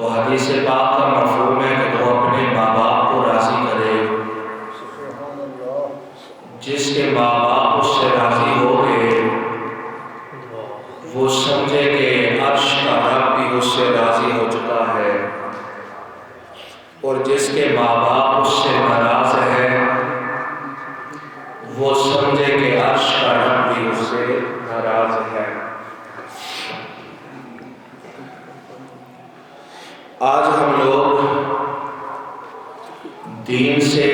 تو حدیث پاک کا مفہوم ہے کہ وہ اپنے ماں باپ کو راضی کرے، جس کے ماں باپ اس سے راضی ہو گئے وہ سمجھے کہ عرش کا رب بھی اس سے راضی ہو چکا ہے، اور جس کے ماں باپ اس سے ناراض ہے وہ سمجھے کہ عرش کا رب بھی اس سے ناراض ہے۔ آج ہم لوگ دین سے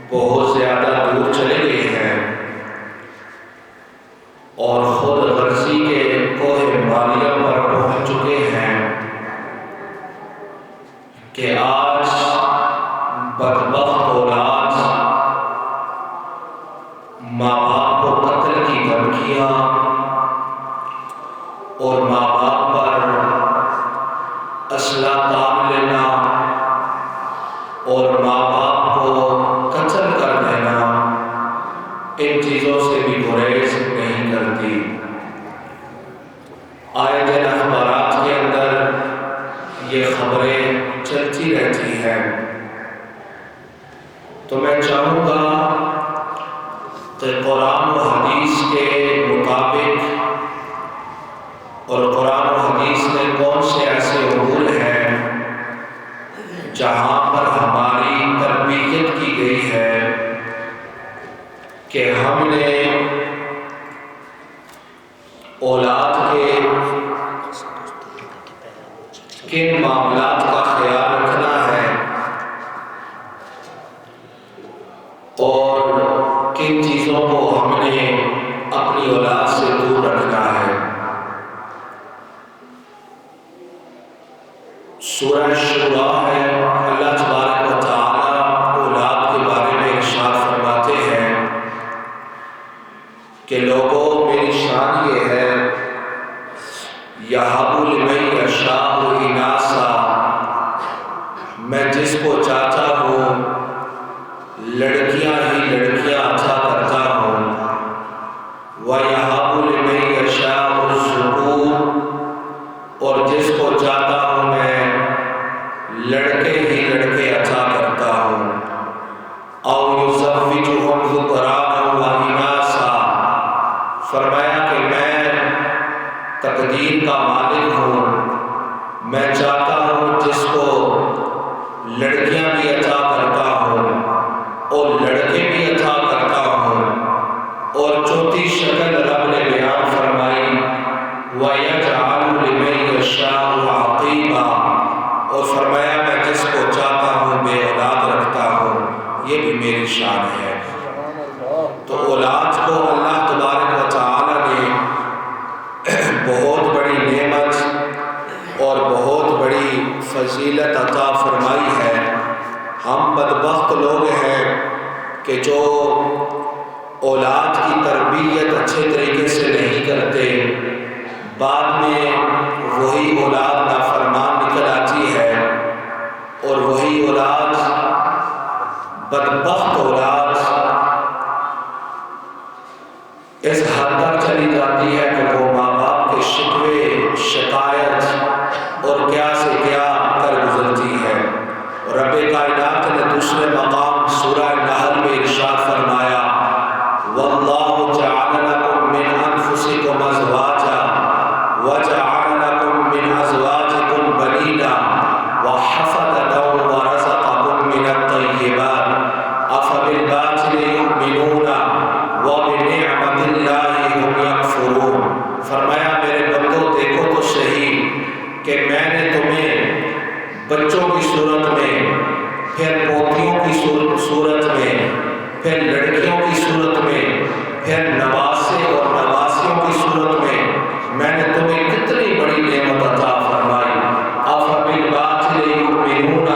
بہت زیادہ دور چلے گئے ہیں اور خود غرضی کے کوہ مالیہ پر پہنچ چکے ہیں کہ آج بدبخت اولاد ماں باپ کو قتل کی دھمکیاں اور ماں باپ پر اسلحہ تان لینا اور ماں باپ کو قتل کر دینا ان چیزوں سے بھی گریز نہیں کرتی۔ آئے دن اخبارات کے اندر یہ خبریں چلتی رہتی ہیں، تو میں چاہوں گا کہ قرآن و حدیث کے مطابق، اور قرآن و حدیث میں کون سے ایسے امور ہیں جہاں پر ہماری تربیت کی گئی ہے کہ ہم نے اولاد کے کن معاملات کا خیال رکھنا ہے اور کن چیزوں کو ہم نے اپنی اولاد سے دور رکھنا ہے۔ سورہ شورا ہے، اللہ تبارک و تعالی اولاد کے بارے میں ارشاد فرماتے ہیں کہ لوگوں میری شان یہ ہے یَهَبُ لِمَن یَشَاءُ إِنَاثًا، میں جس کو چاہتا ہوں لڑکیاں ہی لڑکیاں عطا کرتا ہوں، وَيَهَبُ لِمَن یَشَاءُ الذُّكُورَ، اور جس کو چاہتا ہوں میں لڑکے ہی لڑکے عطا کرتا ہوں، أَوْ يُزَوِّجُهُمْ ذُكْرَانًا وَإِنَاثًا، فرمایا کہ میں تقدیر کا مالک ہوں، میں چاہتا ہوں جس کو لڑکیاں بھی عطا کرتا ہوں اور لڑکے بھی عطا کرتا ہوں۔ اور چوتھی شکل رب نے بیان فرمائی وَيَجْعَلُ لِمَن يَشَاءُ عَقِيمًا، اور فرمایا میں جس کو چاہتا ہوں بے اولاد رکھتا ہوں، یہ بھی میری شان ہے۔ تو اولاد کو اللہ تبارک و تعالی نے بہت بڑی نعمت اور بہت بڑی فضیلت عطا فرمائی ہے۔ ہم بدبخت لوگ ہیں کہ جو اولاد کی تربیت اچھے طریقے سے نہیں کرتے، بعد میں وہی اولاد نافرمان نکل آتی ہے اور وہی اولاد بدبخت اولاد اس حد تک چلی جاتی ہے کہ وہ ماں باپ کے شکوے شکایت اور کیا سے کیا کر گزرتی ہے۔ رب کائنات نے دوسرے مقام سورہ نحل میں ارشاد فرمایا وَاللَّهُ جَعَلَ لَكُم مِّنْ أَنفُسِكُمْ أَزْوَاجًا وَجَعَلَ لَكُم مِّنْ أَزْوَاجِكُمْ بَنِينَ وَحَفَدَةً وَرَزَقَكُم مِّنَ الطَّيِّبَاتِ أَفَبِالْبَاطِلِ يُؤْمِنُونَ وَبِنِعْمَةِ اللَّهِ هُمْ يَكْفُرُونَ، فرمایا میرے بندو دیکھو تو صحیح کہ میں نے تمہیں بچوں کی صورت میں، پھر پوتیوں کی صورت میں، پھر لڑکیوں کی صورت میں، پھر نواسے اور نواسیوں کی صورت میں نے تمہیں کتنی بڑی نعمت عطا فرمائی۔ أَفَبِالْبَاطِلِ يُؤْمِنُونَ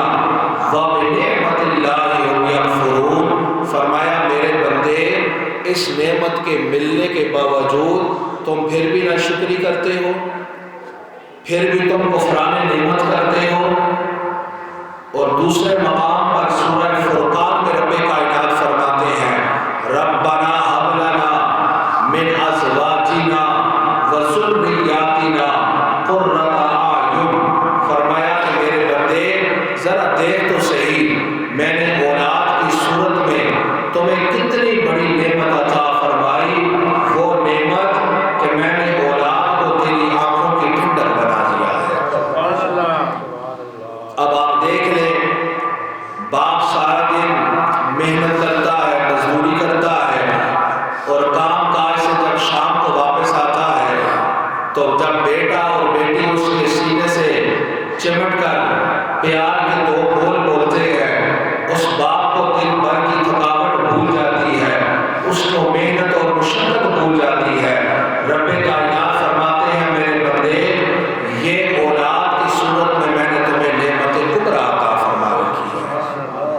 وَبِنِعْمَةِ اللَّهِ هُمْ يَكْفُرُونَ، فرمایا میرے بندے اس نعمت کے ملنے کے باوجود تم پھر بھی ناشکری کرتے ہو، پھر بھی تم کفران نعمت کرتے ہو۔ اور دوسرے مقام پر سورہ فرقان میں رب کائنات فرماتے ہیں ربنا هب لنا من ازواجنا وذرياتنا قرۃ اعین، بیٹا اور بیٹی اس کے سینے سے چمٹ کر پیار کے دو بول بولتے ہیں، اس باپ کو دن بھر کی تھکاوٹ بھول جاتی ہے، اس کو محنت اور مشقت بھول جاتی ہے۔ رب کائنات فرماتے ہیں میرے بندے، یہ اولاد کی صورت میں میں نے تمہیں نعمت کبریٰ عطا فرما رکھی ہے۔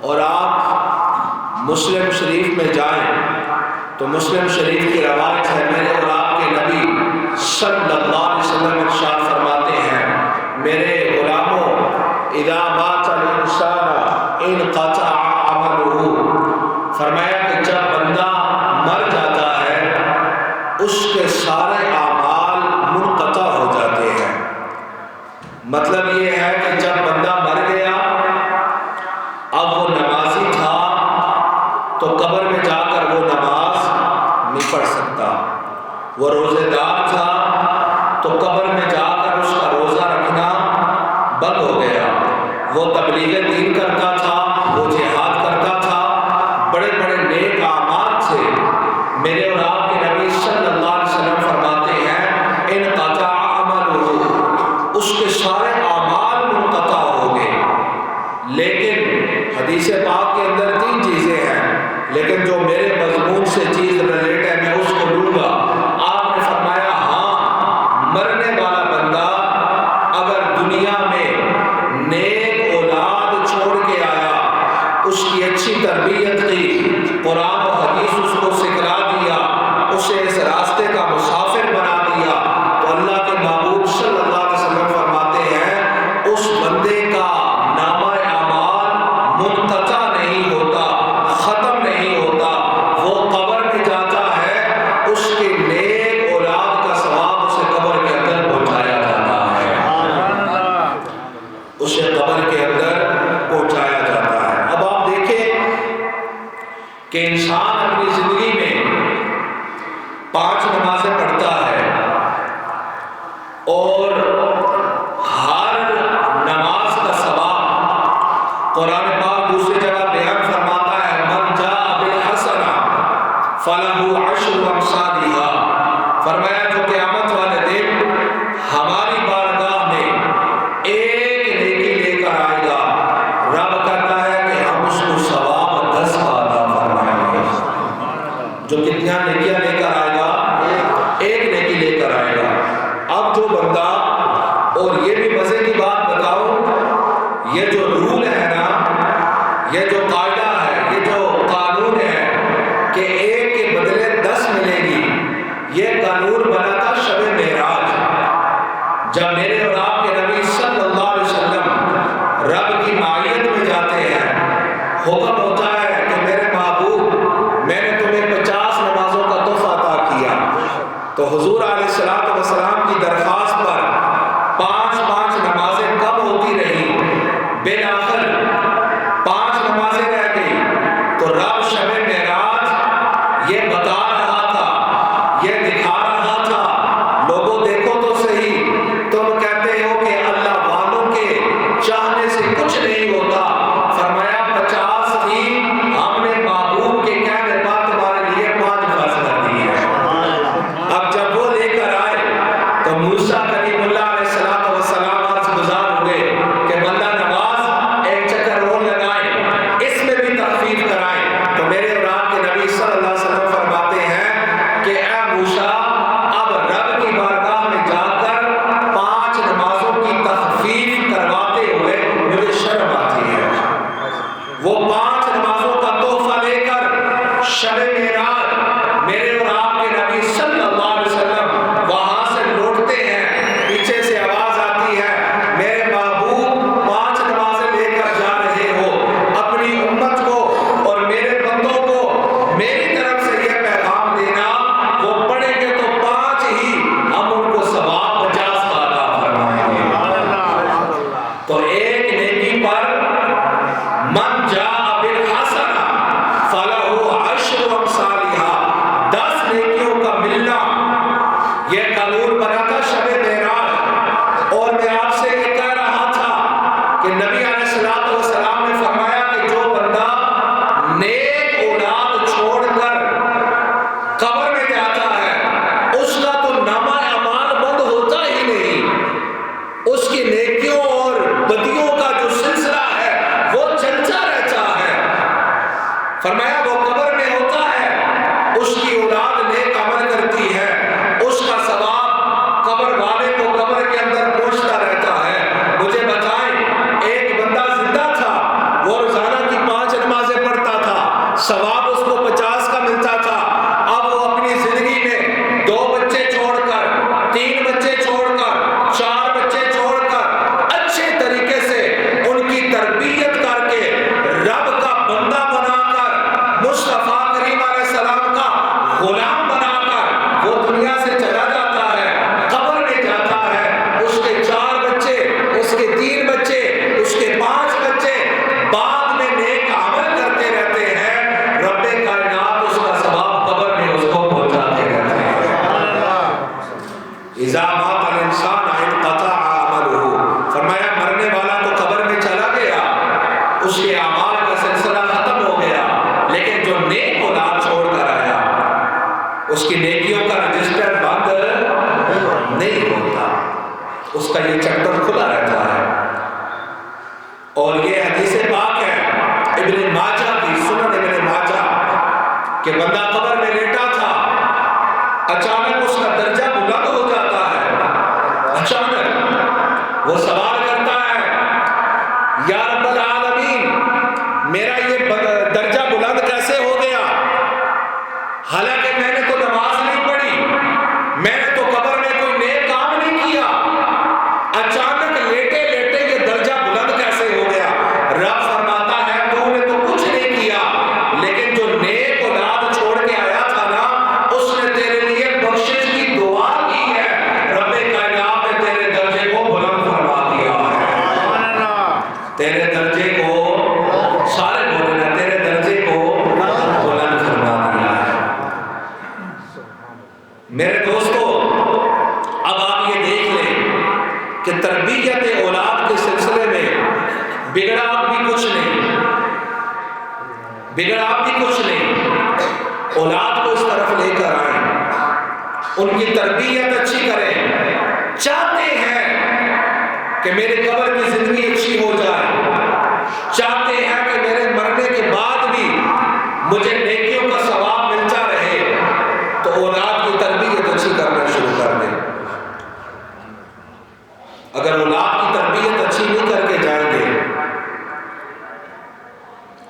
اور آپ مسلم شریف میں جائیں تو مسلم شریف کی روایت ہے، میرے اور آپ کے نبی صلی اللہ علیہ وسلم ارشاد فرماتے ہیں، میرے غلاموں، اذا مات الانسان انقطع عملہ، فرمایا کہ جب بندہ مر جاتا ہے اس کے سارے اعمال منقطع ہو جاتے ہیں۔ مطلب یہ ہے کہ جب بندہ مر گیا، اب وہ نمازی تھا تو قبر میں جا کر وہ نماز نہیں پڑھ سکتا، وہ روزے دار تھا تو قبر میں جا کر اس کا روزہ رکھنا بند ہو گیا، وہ تبلیغ دین کرتا تھا، وہ جہاد کرتا تھا، بڑے بڑے نیک اعمال تھے، میرے اور آپ کے نبی صلی اللہ علیہ وسلم فرماتے ہیں انقطع عملہ، اس کے سارے اعمال منقطع ہو گئے۔ لیکن حدیث پاک کے اندر 3 چیزیں ہیں، لیکن جو میرے مضمون سے چیز ریلیٹ ہے میں اس کو لوں گا۔ آپ نے فرمایا ہاں، مرنے والا بندہ اگر دنیا میں نیک اولاد چھوڑ کے آیا، اس کی اچھی تربیت کی، قرآن و حدیث اس کو سکھلا دیا، اسے اس راستے کا مسافر بنا دیا، تو اللہ کے محبوب صلی اللہ علیہ وسلم فرماتے ہیں اس بندے کا نامہ اعمال منقطع نہیں ہوتا، ختم نہیں ہوتا، وہ قبر میں جاتا ہے، اس کے نیک اولاد کا ثواب اسے قبر کے اندر پہنچایا جاتا ہے، اسے قبر کے اندر پہنچایا جاتا ہے۔ اب آپ دیکھیں کہ انسان اپنی زندگی میں 5 نمازیں پڑھتا ہے اور ہر نماز کا ثواب قرآن پاک دوسری جگہ بیان فرماتا ہے، من جاء بالحسنہ فلہ عشر امثالھا، فرمایا جو قیامت والے دن ہماری بارگاہ میں ایک نیکی لے کر آئے گا، رب کہتا ہے کہ ہم اس کو ثواب 10 کا عطا فرمائیں گے۔ جو کتنا نیکیاں لے کر آئے گا؟ ایک نیکی لے کر آئے گا۔ اب جو بندہ، اور یہ بھی مزے کی بات بتاؤ، یہ جو رول ہے نا، یہ جو قاعدہ ہے، یہ جو قانون ہے کہ ایک کے بدلے 10 ملے گی، یہ قانون بنا تھا شب معراج، جب میرے اور آپ کے نبی صلی اللہ علیہ وسلم رب کی معیت میں جاتے ہیں، حکم ہوتا ہے کہ میرے محبوب میں نے تمہیں 50 نمازوں کا تحفہ عطا کیا، تو حضور علیہ السلام کی درخواست پر 5 نمازیں کم ہوتی رہی، بالآخر 5 نمازیں رہ گئی، تو رب شب معراج یہ بتا رہا تھا، یہ دکھا رہا تھا، لوگوں دیکھو تو صحیح، تم کہتے ہو کہ اللہ والوں کے چاہنے سے کچھ نہیں ہوتا، فرمایا 50 تھی، ہم نے محبوب کے کہنے پر تمہارے لیے 5 فرض کر دی ہے۔ اب جب وہ لے کر آئے تو موسیٰ کلیم اللہ علیہ السلام عرض گزار ہوئے کہ بندہ نماز ایک چکر اور لگائیں، اس میں بھی تخفیف کرائیں، تو میرے اور آپ کے نبی صلی اللہ علیہ وسلم فرماتے ہیں کہ اے موسیٰ، اب رب کی بارگاہ میں جا کر 5 نمازوں کی تخفیف کرواتے ہوئے مجھے شرم آتی ہے۔ وہ 5 نمازوں کا تحفہ لے کر شب معراج میرے اور آپ کے نبی صلی اللہ علیہ وسلم وہاں سے لوٹتے ہیں، ثواب اس کو 50 کا ملتا تھا، اب وہ اپنی زندگی میں 2 بچے چھوڑ کر، 3 بچے چھوڑ کر، 4 بچے چھوڑ کر اچھے طریقے سے ان کی تربیت کر کے رب کا بندہ بنا کر، مصطفیٰ کریم علیہ السلام کا غلام بنا کر وہ دنیا سے چلا جاتا ہے، قبر میں جاتا ہے، اس کے 4 بچے، اس کے 3 بچے، اس کے 5 بچے بعد میں نیک عمل کرتے رہتے ہیں، رب کائنات اس کا ثواب قبر میں اس کو پہنچاتے رہتے ہیں۔ اذا مات الانسان انقطع عمله، فرمایا مرنے والا تو قبر میں چلا گیا، اس کے اعمال کا سلسلہ ختم ہو گیا، لیکن جو نیک اولاد چھوڑ کر آیا اس کی نیکیوں کا رجسٹر بند نہیں ہوتا، اس کا یہ چیپٹر کھلا رہتا ہے۔ اور یہ حدیث پاک ہے ابن ماجہ کی، سنن ابن ماجہ، کہ بندہ قبر میں لیٹا تھا، اچانک اس کا درجہ بلند ہو جاتا ہے، اچانک وہ سوال کرتا ہے یا رب العالمین میرا یہ درجہ بلند کیسے ہو گیا، حالانکہ میں نے تو نماز نہیں پڑھی، میں نے تو قبر میں کوئی نیک کام نہیں کیا، اچانک لیٹے لیٹے یہ درجہ بلند کیسے ہو گیا؟ رب فرماتا ہے تو نے تو کچھ نہیں کیا، لیکن جو نیک اولاد چھوڑ کے آیا تھا نا، اس نے تیرے لیے بخشش کی دعا کی ہے، رب کائنات نے تیرے درجے کو بلند فرما دیا ہے، تیرے درجے کو، سارے بولنا، تیرے درجے کو بلند فرما دیا ہے۔ میرے دوستو، اب آپ یہ دیکھ لیں کہ تربیت اولاد کے سلسلے میں بگڑا بھی کچھ نہیں، بگڑا بھی کچھ نہیں، اولاد کو اس طرف لے کر آئیں، ان کی تربیت اچھی کریں، چاہتے ہیں کہ میرے قبر کی زندگی اچھی ہو جائے، چاہتے ہیں کہ میرے مرنے کے بعد بھی مجھے نیکیوں کا ثواب ملتا رہے، تو اولاد کی تربیت اچھی کرنا شروع کر دیں۔ اگر اولاد کی تربیت اچھی نہیں کر کے جائیں گے،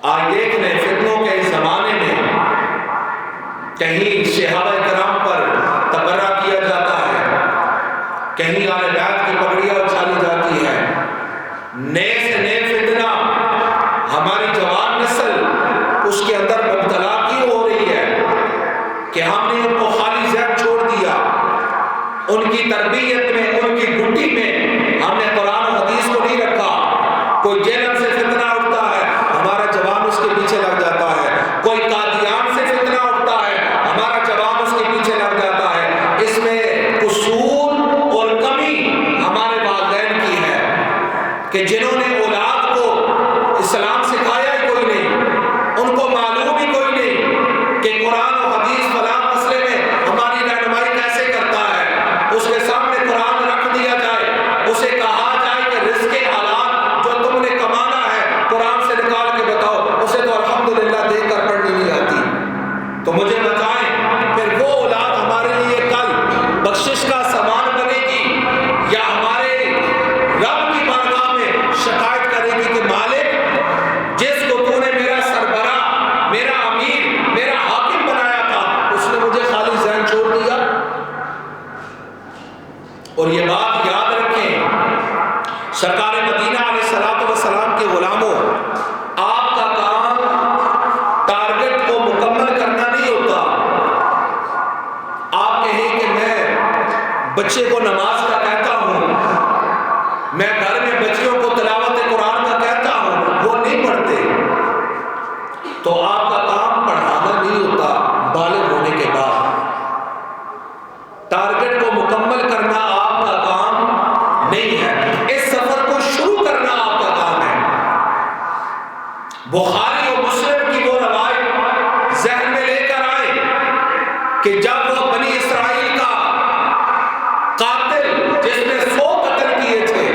آج دیکھ لیں فتنوں کے اس زمانے میں کہیں صحابہ کرام پر تبرہ کیا جاتا ہے، کہیں آل بیت کی پگڑیاں اچھالی جاتی ہے، نئے سے نئے فتنہ ہماری جوان نسل اس کے اندر مبتلا کیوں ہو رہی ہے کہ ہم نے ان کو خالی ذہن چھوڑ دیا، ان کی تربیت میں، ان کی گھٹی میں ہم نے قرآن و حدیث کو نہیں رکھا۔ کوئی جہنم سے فتنہ اٹھتا ہے، ہمارا جوان اس کے پیچھے لگ جاتا ہے، کوئی قادیان سے فتنہ اٹھتا ہے، ہمارا جوان اس کے پیچھے لگ جاتا ہے۔ اس میں قصور اور کمی ہمارے والدین کی ہے کہ جنہوں نے اولاد کو اسلام سکھایا ہی کوئی نہیں، ان کو معلوم ہی کوئی نہیں کہ قرآن و حدیث فلاں مسئلے میں ہماری رہنمائی کیسے کرتا ہے۔ اس کے سامنے قرآن رکھ دیا جائے، اسے کہا جائے کہ رزق حلال جو تم نے کمانا ہے قرآن سے نکال کے بتاؤ، اسے تو الحمدللہ دیکھ کر پڑھنی نہیں آتی، تو مجھے بتائیں پھر وہ اولاد ہمارے لیے کل بخشش کا سامان بنے گی یا ہمارے رب کی بارگاہ میں شکایت کرے گی کہ مالک جس کو تو نے میرا سربراہ، میرا امیر، میرا حاکم بنایا تھا، اس نے مجھے خالی ذہن چھوڑ دیا۔ اور یہ بات یاد رکھیں، سرکار مدینہ علیہ السلام کے غلاموں، آپ کا کام ٹارگٹ کو مکمل کرنا نہیں ہوتا۔ آپ کہیں کہ میں بچے کو نماز کا کہتا ہوں، میں گھر میں بچیوں کو تلاوت قرآن کا کہتا ہوں، وہ نہیں پڑھتے، تو آپ کا کام پڑھانا نہیں ہوتا۔ بالغ ہونے کے بعد ٹارگٹ کو مکمل کرنا آپ کا کام نہیں ہے، اس سفر کو شروع کرنا آپ کا کام ہے۔ بخاری اور مسلم کی وہ روایت ذہن میں لے کر آئے کہ جب وہ بنی اسرائیل کا قاتل جس نے 100 قتل کیے تھے،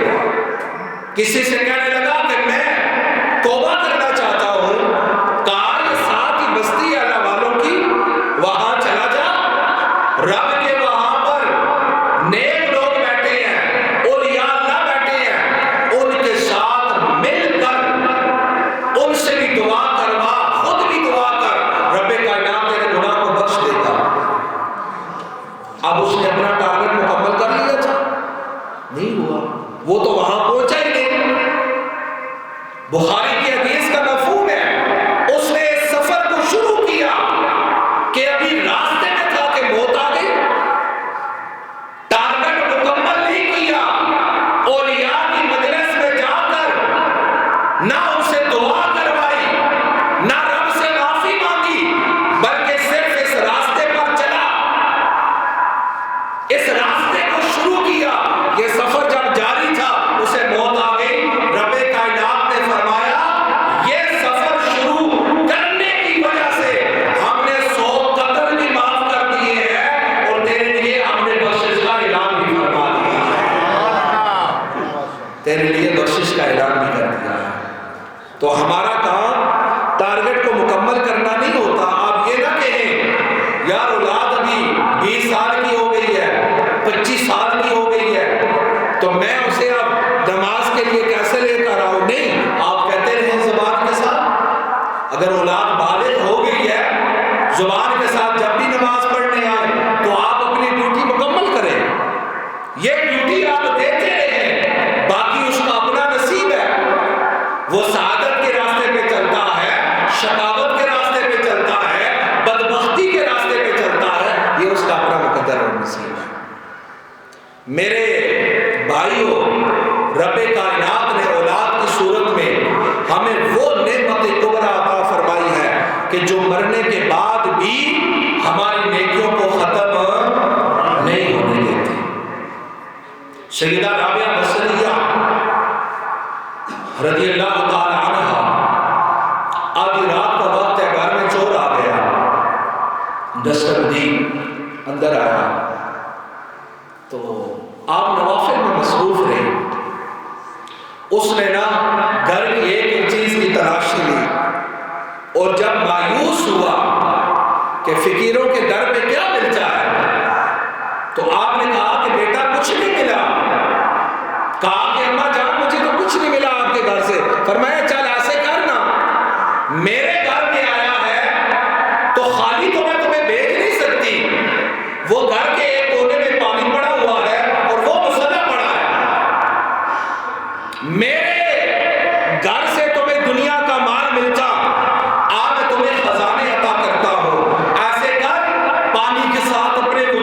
نہیں ہوا، وہ تو وہاں پہنچا ہی نہیں۔ بخاری کی حدیث کا مفہوم ہے، اس نے اس سفر کو شروع کیا کہ ابھی راستے میں تھا کہ موت آ گئی، ٹارگٹ مکمل نہیں کیا، اولیاء کی مجلس میں جا کر نہ ان سے دعا کروائی، نہ رب سے معافی مانگی، بلکہ صرف اس راستے پر چلا، اس راستے کو شروع کیا۔ یہ سفر جب جاری تھا اسے موت آ گئی۔ رب کائنات نے فرمایا یہ سفر شروع کرنے کی وجہ سے ہم نے 100 قتل بھی معاف کر دیے ہیں اور تیرے لیے ہم نے بخشش کا اعلان بھی فرما دیا ہے، تیرے لیے بخشش کا اعلان بھی کر دیا ہے۔ تو ہمارا کام ٹارگٹ کو مکمل کرنا نہیں ہوتا۔ آپ یہ نہ کہیں یار اولاد ابھی 20 سال کی ہو گئی ہے، 25 سال کی ہو گئی ہے تو میں اسے اب نماز کے لیے کیسے لے کر آؤں؟ نہیں، آپ کہتے رہیں زبان کے ساتھ۔ اگر اولاد بالغ ہو گئی ہے، زبان کے ساتھ جب بھی نماز پڑھنے آئے تو آپ اپنی ڈیوٹی مکمل کریں، یہ ڈیوٹی آپ دیتے رہیں، باقی اس کا اپنا نصیب ہے۔ وہ سعادت کے راستے پہ چلتا ہے، شقاوت کے راستے پہ چلتا ہے، بدبختی کے راستے پہ چلتا ہے، یہ اس کا اپنا مقدر اور نصیب ہے۔ میرے بھائیوں، رب کائنات نے اولاد کی صورت میں ہمیں وہ نعمت کبریٰ عطا فرمائی ہے کہ جو مرنے کے بعد بھی ہماری نیکیوں کو ختم نہیں ہونے دیتی۔ سیدہ رابعہ بصریہ رضی اللہ تعالی عنہ، آدھی رات کا وقت ہے، گھر میں چور آ گیا، دستک دی، اندر آیا تو آپ نوافل میں مصروف رہے۔ اس نے نا گھر کی ایک ایک چیز کی تلاشی لی اور جب مایوس ہوا کہ فقیروں کے در پہ کیا ملتا ہے تو آپ نے کہا کہ بیٹا کچھ نہیں ملا۔ کہا کہ اماں جان مجھے تو کچھ نہیں ملا آپ کے گھر سے۔ فرمایا چل ایسے کرنا، میرے گھر میں آیا ہے تو خالی تو میں تمہیں بھیج نہیں سکتی، وہ گھر کے ایک کونے میں پانی پڑا ہوا ہے اور وہ مسلح پڑا ہے، میرے